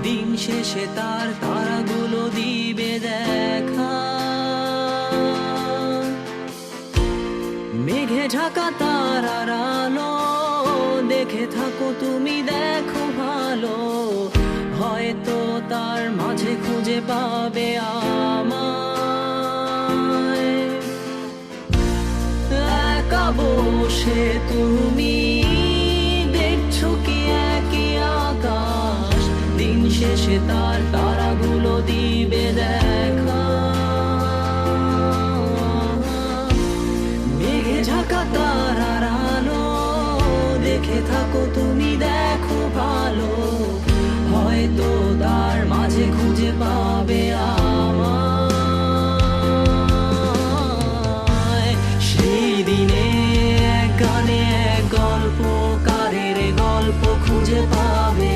দিন শেষে তার তারাগুলো দিবে দেখা। মেঘে ঢাকা তারার আলো দেখে থাকো তুমি, দেখো ভালো, হয়তো তার মাঝে খুঁজে পাবে আমায়। একা বসে তুমি দেখছো কি একই আকাশ, দিন শেষে তার তারাগুলো দিবে দেখা। মেঘে ঢাকা তারার আলো দেখে থাকো তুমি, দেখো ভালো, হয়তো তার মাঝে খুঁজে পাবে আমায়। সেই দিনে এক গানে এক গল্পকারের গল্প খুঁজে পাবে,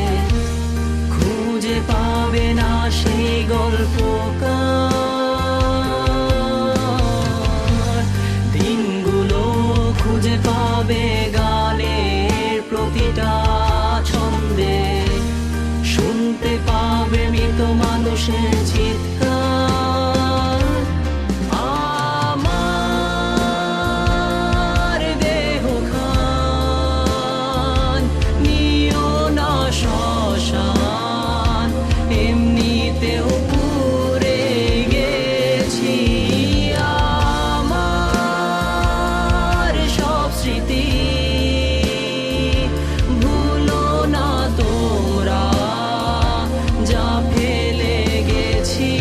খুঁজে পাবে না সেই গল্পকার। দিনগুলো খুঁজে পাবে গানের প্রতিটা ছন্দে, শুনতে পাবে মৃত মানুষের চিৎকার। আমার দেহ খান নিও না শ্মশান, এমনিতেও পুড়ে গেছি। আমার সব স্মৃতি ভুলো না তোমরা, যা ফেলে গেছি।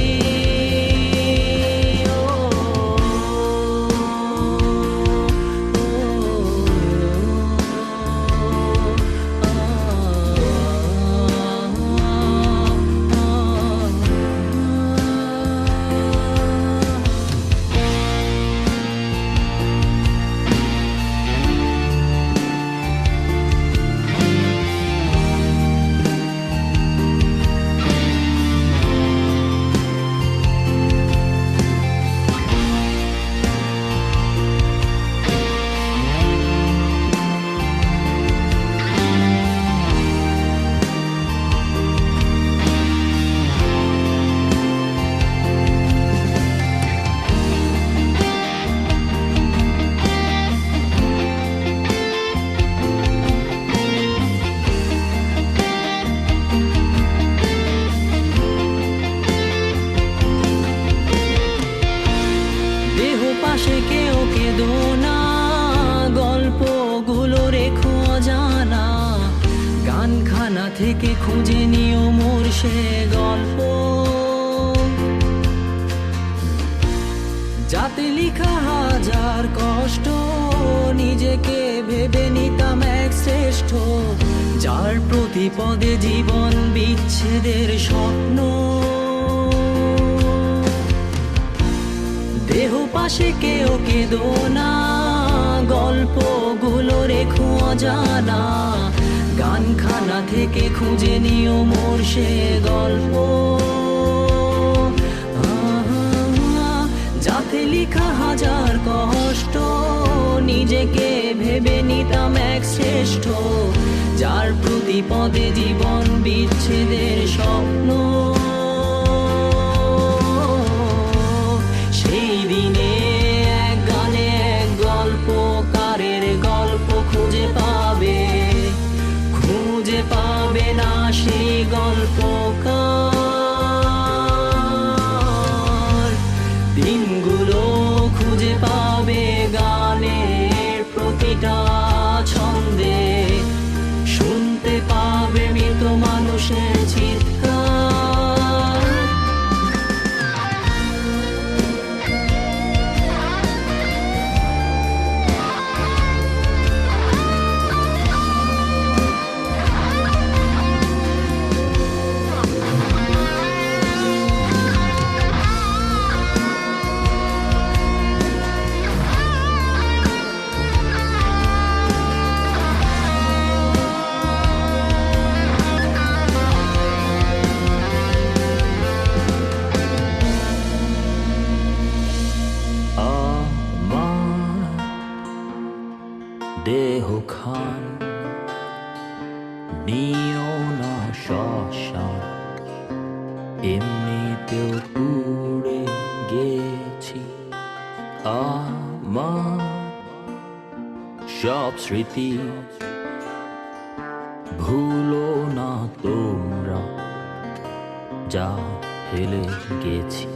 পাশে কেউ কেঁদো না, গল্পগুলো রেখো অজানা, গানখানা থেকে খুঁজে নিও মোর সে গল্প, যাতে লিখা হাজার কষ্ট, নিজেকে ভেবে নিতাম এক শ্রেষ্ঠ, যার প্রতি পদে জীবন বিচ্ছেদের স্বপ্ন। দেহ পাশে কেউ কেঁদো না, গল্পগুলো রেখো অজানা, গানখানা থেকে খুঁজে নিও মোর সে গল্প, যাতে লিখা হাজার কষ্ট, নিজেকে ভেবে নিতাম এক শ্রেষ্ঠ, যার প্রতি পদে জীবন বিচ্ছেদের স্বপ্ন। সেই দিনে এক গানে এক গল্পকারের গল্প খুঁজে পাবে, খুঁজে পাবে না সেই গল্পকার। দিনগুলো খুঁজে পাবে গানের প্রতিটা ছন্দে, শুনতে পাবে মৃত মানুষের চিৎকার। এমনিতেও পুড়ে গেছি আমার সব স্মৃতি, ভুলো না তোমরা যা ফেলে গেছি।